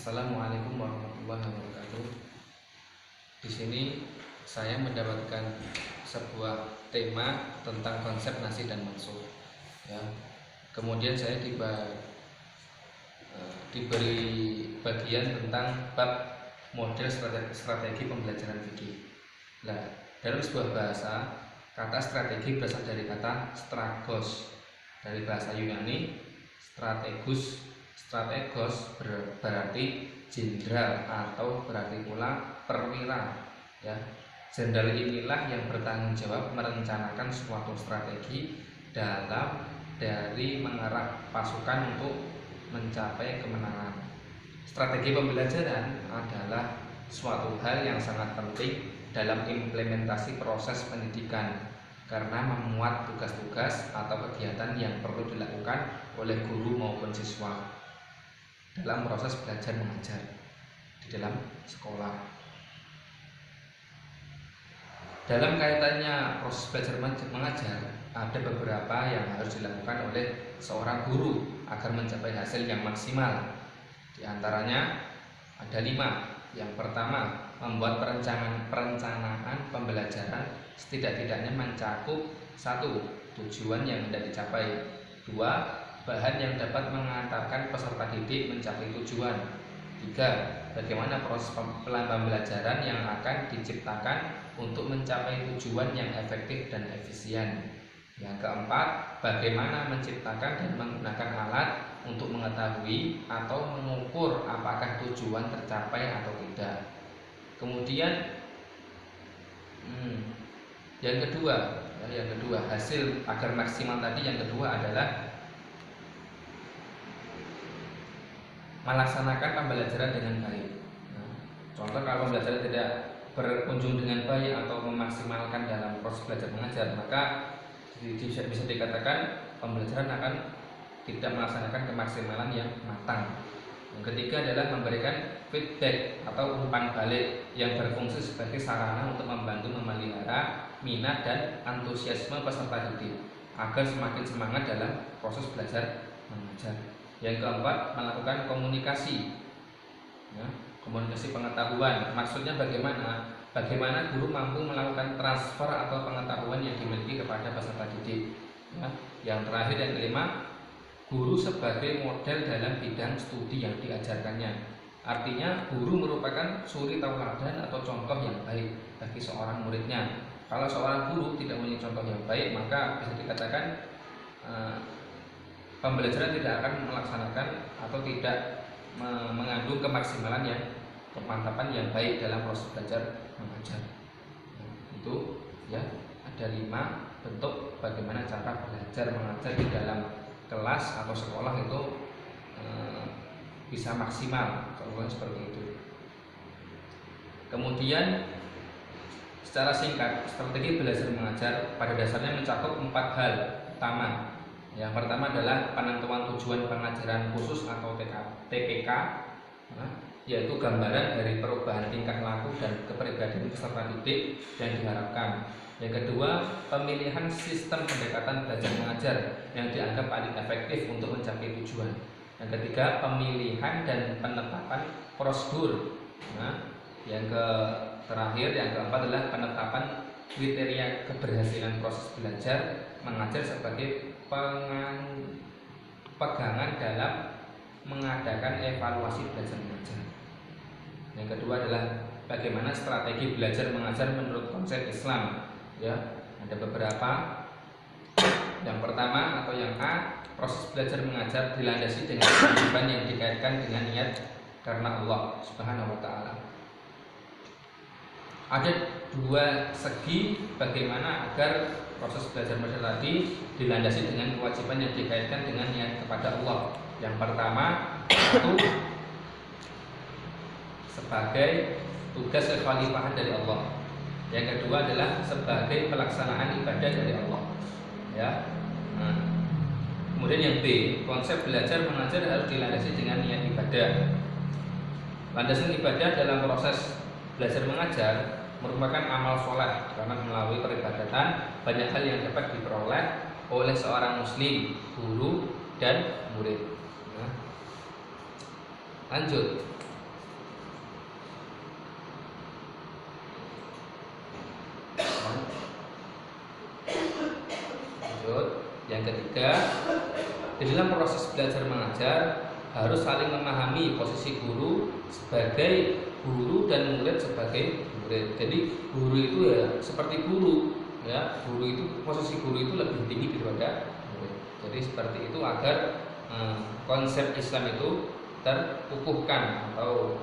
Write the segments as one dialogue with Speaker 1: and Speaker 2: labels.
Speaker 1: Assalamualaikum warahmatullahi wabarakatuh. Di sini saya mendapatkan sebuah tema tentang konsep nasi dan mansuh. Ya. Kemudian saya diberi bagian tentang bab model strategi pembelajaran fikih. Nah, dalam sebuah bahasa, kata strategi berasal dari kata stragos dari bahasa Yunani, strategos berarti jenderal atau berarti pula perwira. Ya, jenderal inilah yang bertanggung jawab merencanakan suatu strategi dari mengarah pasukan untuk mencapai kemenangan. Strategi pembelajaran adalah suatu hal yang sangat penting dalam implementasi proses pendidikan karena memuat tugas-tugas atau kegiatan yang perlu dilakukan oleh guru maupun siswa dalam proses belajar mengajar di dalam sekolah. Dalam kaitannya proses belajar mengajar, ada beberapa yang harus dilakukan oleh seorang guru agar mencapai hasil yang maksimal. Di antaranya ada 5. Yang pertama, membuat perencanaan pembelajaran setidak-tidaknya mencakup 1. Tujuan yang hendak dicapai. 2. Bahan yang dapat mengantarkan peserta didik mencapai tujuan. 3. Bagaimana proses pembelajaran yang akan diciptakan untuk mencapai tujuan yang efektif dan efisien. Yang keempat, bagaimana menciptakan dan menggunakan alat untuk mengetahui atau mengukur apakah tujuan tercapai atau tidak. Kemudian yang kedua hasil agar maksimal tadi, yang kedua adalah melaksanakan pembelajaran dengan baik. Contoh, kalau pembelajaran tidak berkunjung dengan baik atau memaksimalkan dalam proses belajar mengajar, maka bisa dikatakan pembelajaran akan tidak melaksanakan kemaksimalan yang matang. Yang ketiga adalah memberikan feedback atau umpan balik yang berfungsi sebagai sarana untuk membantu memelihara minat dan antusiasme peserta didik agar semakin semangat dalam proses belajar mengajar. Yang keempat, melakukan komunikasi. Komunikasi pengetahuan. Maksudnya bagaimana? Bagaimana guru mampu melakukan transfer atau pengetahuan yang dimiliki kepada peserta didik. Yang terakhir, yang kelima, guru sebagai model dalam bidang studi yang diajarkannya. Artinya guru merupakan suri tauladan atau contoh yang baik bagi seorang muridnya. Kalau seorang guru tidak mempunyai contoh yang baik, maka bisa dikatakan pembelajaran tidak akan melaksanakan atau tidak mengandung kemaksimalan yang kemantapan yang baik dalam proses belajar mengajar. Itu ya, ada 5 bentuk bagaimana cara belajar mengajar di dalam kelas atau sekolah itu bisa maksimal, contohnya seperti itu. Kemudian secara singkat, strategi belajar mengajar pada dasarnya mencakup 4 hal utama. Yang pertama adalah penentuan tujuan pengajaran khusus atau TPK, yaitu gambaran dari perubahan tingkah laku dan kepribadian peserta didik yang diharapkan. Yang kedua, pemilihan sistem pendekatan belajar mengajar yang dianggap paling efektif untuk mencapai tujuan. Yang ketiga, pemilihan dan penetapan prosedur. Yang terakhir, yang keempat adalah penetapan kriteria keberhasilan proses belajar mengajar sebagai pegangan dalam mengadakan evaluasi belajar mengajar. Yang kedua adalah bagaimana strategi belajar mengajar menurut konsep Islam. Ya, ada beberapa. Yang pertama atau yang A, proses belajar mengajar dilandasi dengan kewajiban yang dikaitkan dengan niat karena Allah Subhanahu wa taala. Ada 2 segi bagaimana agar proses belajar mengajar tadi dilandasi dengan kewajiban yang dikaitkan dengan niat kepada Allah. Yang pertama, itu sebagai tugas kekhalifahan dari Allah. Yang kedua adalah sebagai pelaksanaan ibadah dari Allah. Ya. Kemudian yang B, konsep belajar mengajar harus dilandasi dengan niat ibadah. Landasan ibadah dalam proses belajar mengajar merupakan amal soleh karena melalui peribadatan banyak hal yang dapat diperoleh oleh seorang muslim, guru dan murid. Lanjut, di dalam proses belajar mengajar harus saling memahami posisi guru sebagai guru dan murid sebagai murid. Jadi guru itu ya seperti guru, ya guru itu posisi guru itu lebih tinggi daripada murid. Jadi seperti itu agar konsep Islam itu terkukuhkan atau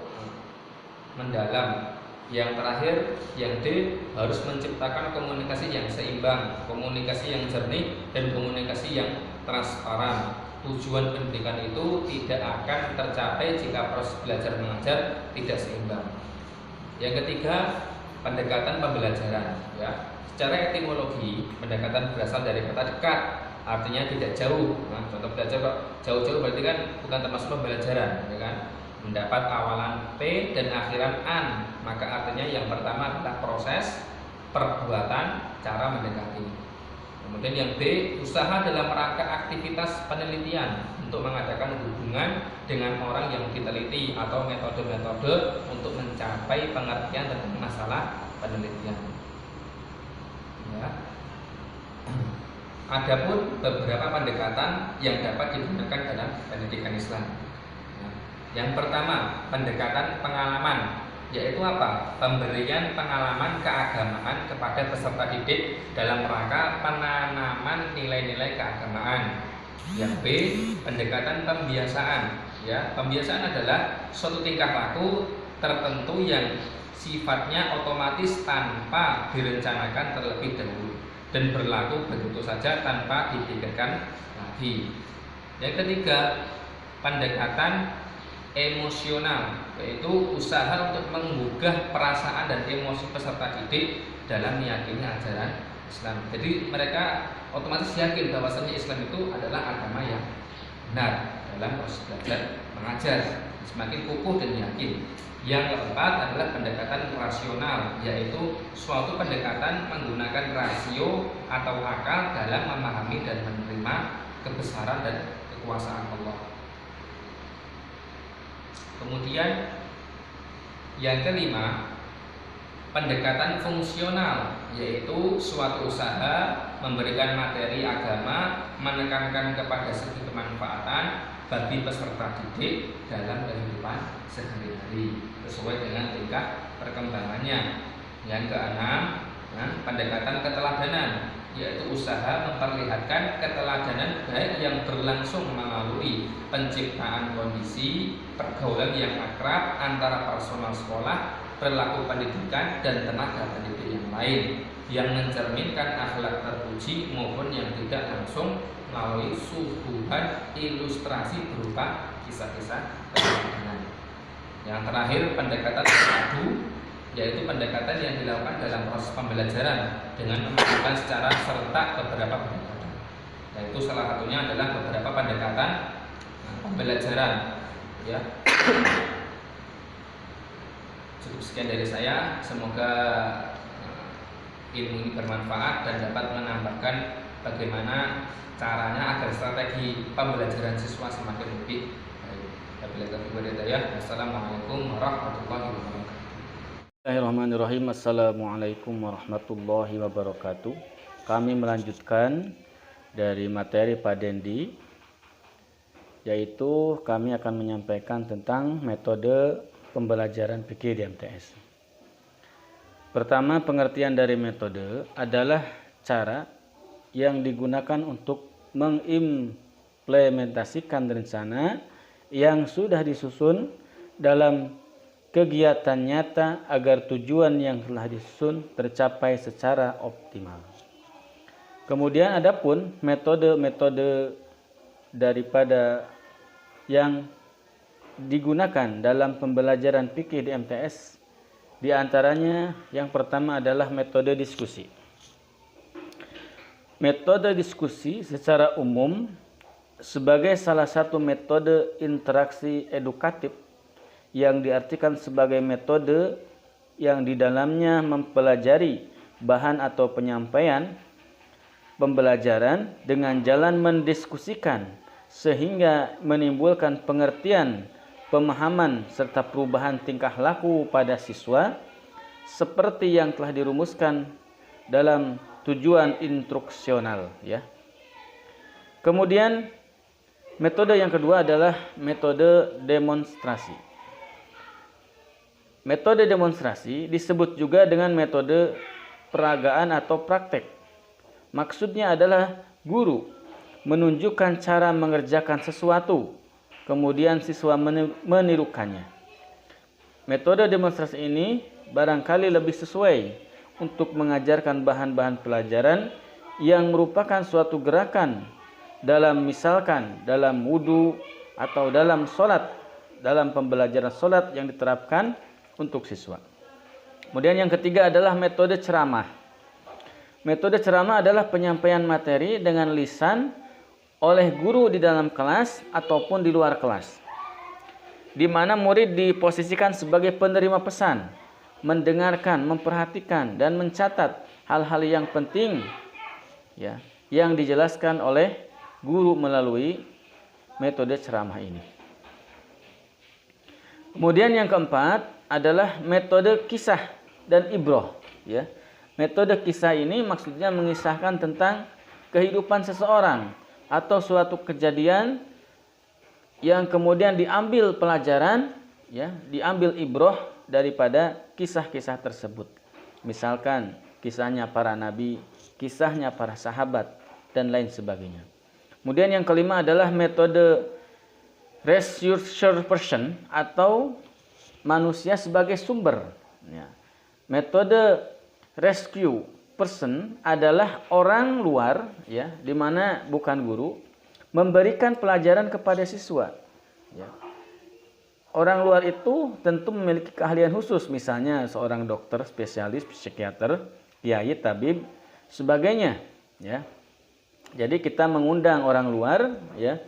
Speaker 1: mendalam. Yang terakhir, yang D, harus menciptakan komunikasi yang seimbang, komunikasi yang jernih, dan komunikasi yang transparan. Tujuan pendidikan itu tidak akan tercapai jika proses belajar mengajar tidak seimbang. Yang ketiga, pendekatan pembelajaran. Ya, secara etimologi, pendekatan berasal dari kata dekat, artinya tidak jauh. Nah, contoh belajar kok jauh-jauh berarti kan bukan termasuk pembelajaran, ya kan? Mendapat awalan P dan akhiran an, maka artinya yang pertama adalah proses, perbuatan, cara mendekati. Kemudian yang B, usaha dalam rangka aktivitas penelitian untuk mengadakan hubungan dengan orang yang diteliti atau metode-metode untuk mencapai pengertian tentang masalah penelitian. Ya. Adapun beberapa pendekatan yang dapat digunakan dalam pendidikan Islam. Yang pertama, pendekatan pengalaman, yaitu apa? Pemberian pengalaman keagamaan kepada peserta didik dalam rangka penanaman nilai-nilai keagamaan. Yang B, pendekatan pembiasaan. Ya, pembiasaan adalah suatu tingkah laku tertentu yang sifatnya otomatis tanpa direncanakan terlebih dahulu dan berlaku begitu saja tanpa dipikirkan lagi. Yang ketiga, pendekatan emosional, yaitu usaha untuk menggugah perasaan dan emosi peserta didik dalam meyakini ajaran Islam. Jadi mereka otomatis yakin bahwasanya Islam itu adalah agama yang benar dalam proses belajar mengajar, semakin kukuh dan yakin. Yang keempat adalah pendekatan rasional, yaitu suatu pendekatan menggunakan rasio atau akal dalam memahami dan menerima kebesaran dan kekuasaan Allah. Kemudian yang kelima, pendekatan fungsional, yaitu suatu usaha memberikan materi agama, menekankan kepada segi kemanfaatan bagi peserta didik dalam kehidupan sehari-hari sesuai dengan tingkat perkembangannya. Yang keenam, pendekatan keteladanan, yaitu usaha memperlihatkan keteladanan baik yang berlangsung melalui penciptaan kondisi pergaulan yang akrab antara personal sekolah, perilaku pendidikan, dan tenaga pendidik yang lain, yang mencerminkan akhlak terpuji maupun yang tidak langsung melalui suguhan ilustrasi berupa kisah-kisah keteladanan. Yang terakhir, pendekatan terpadu, yaitu pendekatan yang dilakukan dalam proses pembelajaran dengan memasukkan secara serentak beberapa pendekatan. Yaitu salah satunya adalah beberapa pendekatan pembelajaran. Ya. Cukup sekian dari saya. Semoga ilmu ini bermanfaat dan dapat menambahkan bagaimana caranya agar strategi pembelajaran siswa semakin lebih baik. Wassalamualaikum warahmatullahi wabarakatuh.
Speaker 2: Bismillahirrahmanirrahim. Assalamualaikum warahmatullahi wabarakatuh. Kami melanjutkan dari materi Pak Dendi, yaitu kami akan menyampaikan tentang metode pembelajaran fikih di MTS. Pertama, pengertian dari metode adalah cara yang digunakan untuk mengimplementasikan rencana yang sudah disusun dalam kegiatan nyata agar tujuan yang telah disusun tercapai secara optimal. Kemudian adapun metode-metode daripada yang digunakan dalam pembelajaran fikih di MTS, di antaranya yang pertama adalah metode diskusi. Metode diskusi secara umum sebagai salah satu metode interaksi edukatif yang diartikan sebagai metode yang di dalamnya mempelajari bahan atau penyampaian pembelajaran dengan jalan mendiskusikan sehingga menimbulkan pengertian, pemahaman serta perubahan tingkah laku pada siswa seperti yang telah dirumuskan dalam tujuan instruksional, ya. Kemudian Metode yang kedua adalah metode demonstrasi. Metode demonstrasi disebut juga dengan metode peragaan atau praktek. Maksudnya adalah guru menunjukkan cara mengerjakan sesuatu, kemudian siswa menirukannya. Metode demonstrasi ini barangkali lebih sesuai untuk mengajarkan bahan-bahan pelajaran yang merupakan suatu gerakan misalkan dalam wudu atau dalam sholat, dalam pembelajaran sholat yang diterapkan untuk siswa. Kemudian yang ketiga adalah metode ceramah. Metode ceramah adalah penyampaian materi dengan lisan oleh guru di dalam kelas ataupun di luar kelas, di mana murid diposisikan sebagai penerima pesan, mendengarkan, memperhatikan, dan mencatat hal-hal yang penting ya, yang dijelaskan oleh guru melalui metode ceramah ini. Kemudian yang keempat adalah metode kisah dan ibroh. Ya. Metode kisah ini maksudnya mengisahkan tentang kehidupan seseorang atau suatu kejadian yang kemudian diambil pelajaran, ya, diambil ibroh daripada kisah-kisah tersebut. Misalkan kisahnya para nabi, kisahnya para sahabat, dan lain sebagainya. Kemudian yang kelima adalah metode researcher person atau manusia sebagai sumber. Ya. Metode rescue person adalah orang luar, ya, di mana bukan guru, memberikan pelajaran kepada siswa. Ya. Orang luar itu tentu memiliki keahlian khusus, misalnya seorang dokter, spesialis, psikiater, kiai, tabib, sebagainya. Ya. Jadi kita mengundang orang luar, ya,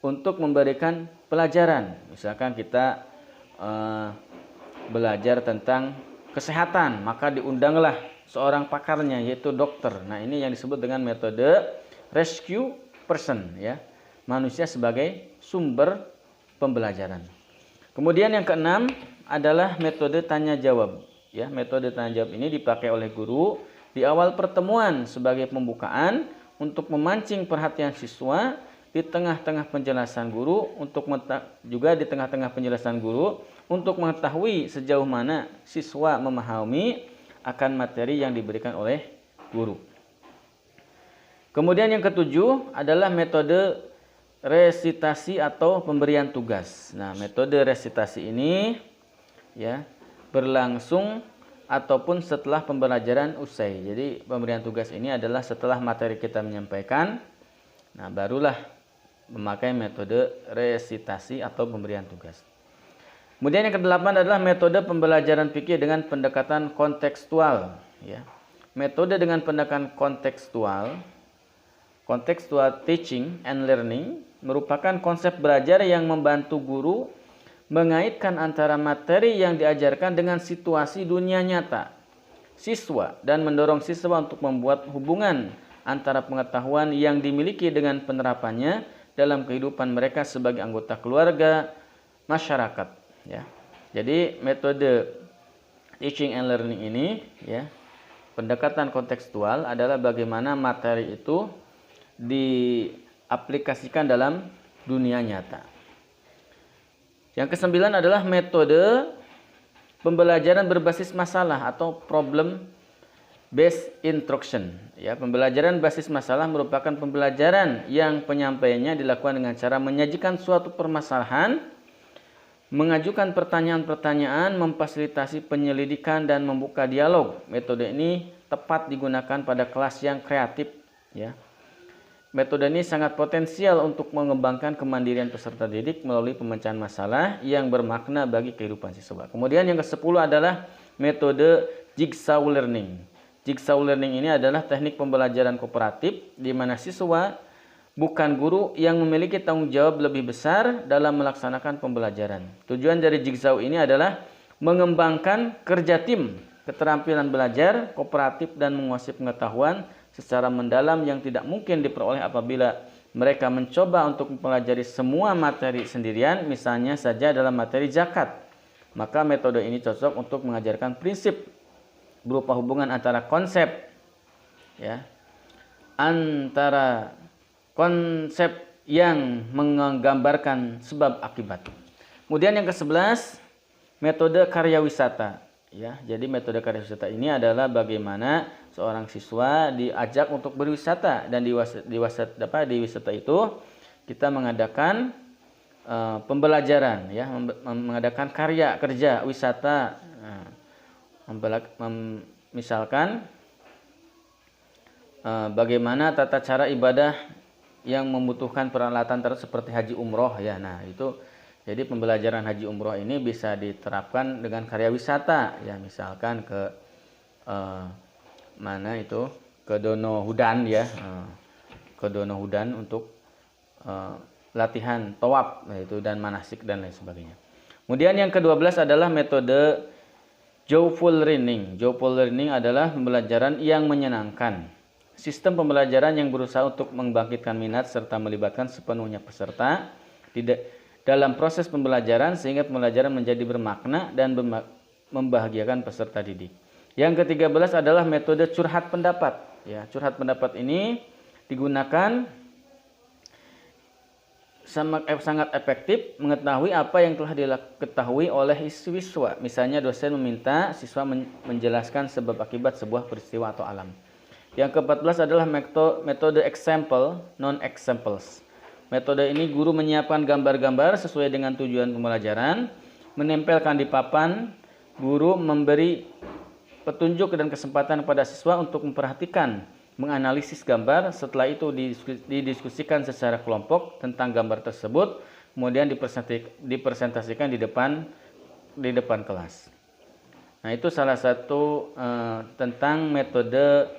Speaker 2: untuk memberikan pelajaran. Misalkan kita belajar tentang kesehatan, maka diundanglah seorang pakarnya, yaitu dokter. Nah, ini yang disebut dengan metode rescue person, ya, manusia sebagai sumber pembelajaran. Kemudian yang keenam adalah metode tanya jawab. Ya, metode tanya jawab ini dipakai oleh guru di awal pertemuan sebagai pembukaan untuk memancing perhatian siswa di tengah-tengah penjelasan guru, juga di tengah-tengah penjelasan guru untuk mengetahui sejauh mana siswa memahami akan materi yang diberikan oleh guru. Kemudian yang ketujuh adalah metode resitasi atau pemberian tugas. Nah, metode resitasi ini, ya, berlangsung ataupun setelah pembelajaran usai. Jadi pemberian tugas ini adalah setelah materi kita menyampaikan, nah barulah memakai metode resitasi atau pemberian tugas. Kemudian yang kedelapan adalah metode pembelajaran fikih dengan pendekatan kontekstual. Ya. Metode dengan pendekatan kontekstual teaching and learning merupakan konsep belajar yang membantu guru mengaitkan antara materi yang diajarkan dengan situasi dunia nyata siswa dan mendorong siswa untuk membuat hubungan antara pengetahuan yang dimiliki dengan penerapannya dalam kehidupan mereka sebagai anggota keluarga, masyarakat. Ya. Jadi metode teaching and learning ini, ya, pendekatan kontekstual adalah bagaimana materi itu diaplikasikan dalam dunia nyata. Yang kesembilan adalah metode pembelajaran berbasis masalah atau problem based instruction. Ya, pembelajaran basis masalah merupakan pembelajaran yang penyampaiannya dilakukan dengan cara menyajikan suatu permasalahan, mengajukan pertanyaan-pertanyaan, memfasilitasi penyelidikan dan membuka dialog. Metode ini tepat digunakan pada kelas yang kreatif, ya. Metode ini sangat potensial untuk mengembangkan kemandirian peserta didik melalui pemecahan masalah yang bermakna bagi kehidupan siswa. Kemudian yang ke-10 adalah metode jigsaw learning. Jigsaw learning ini adalah teknik pembelajaran kooperatif di mana siswa bukan guru yang memiliki tanggung jawab lebih besar dalam melaksanakan pembelajaran. Tujuan dari jigsaw ini adalah mengembangkan kerja tim, keterampilan belajar, kooperatif, dan menguasai pengetahuan secara mendalam yang tidak mungkin diperoleh apabila mereka mencoba untuk mempelajari semua materi sendirian, misalnya saja dalam materi zakat. Maka metode ini cocok untuk mengajarkan prinsip berupa hubungan antara konsep, ya, antara konsep yang menggambarkan sebab akibat. Kemudian yang ke-11, metode karya wisata. Ya, jadi metode karya wisata ini adalah bagaimana seorang siswa diajak untuk berwisata, dan di wisata itu kita mengadakan pembelajaran, ya, mengadakan karya kerja wisata. Misalkan bagaimana tata cara ibadah yang membutuhkan peralatan seperti haji umroh, ya. Nah, itu jadi pembelajaran haji umroh ini bisa diterapkan dengan karya wisata, ya, misalkan ke mana itu, ke Dono Hudan, ya, ke Dono Hudan untuk latihan tawaf, yaitu, dan manasik dan lain sebagainya. Kemudian yang ke-12 adalah metode joyful learning. Joyful learning adalah pembelajaran yang menyenangkan. Sistem pembelajaran yang berusaha untuk membangkitkan minat serta melibatkan sepenuhnya peserta dalam proses pembelajaran sehingga pembelajaran menjadi bermakna dan membahagiakan peserta didik. Yang ke-13 adalah metode curhat pendapat. Ya, curhat pendapat ini digunakan sangat efektif mengetahui apa yang telah diketahui oleh siswa. Misalnya dosen meminta siswa menjelaskan sebab akibat sebuah peristiwa atau alam. Yang ke-14 adalah metode example, non-examples. Metode ini guru menyiapkan gambar-gambar sesuai dengan tujuan pembelajaran, menempelkan di papan, guru memberi petunjuk dan kesempatan pada siswa untuk memperhatikan, menganalisis gambar, setelah itu didiskusikan secara kelompok tentang gambar tersebut, kemudian dipresentasikan di depan kelas. Nah, itu salah satu tentang metode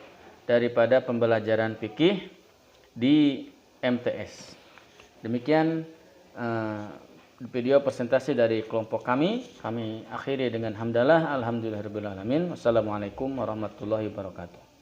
Speaker 2: daripada pembelajaran fikih di MTS. Demikian video presentasi dari kelompok kami. Kami akhiri dengan hamdalah, alhamdulillahirabbil alamin. Wassalamualaikum warahmatullahi wabarakatuh.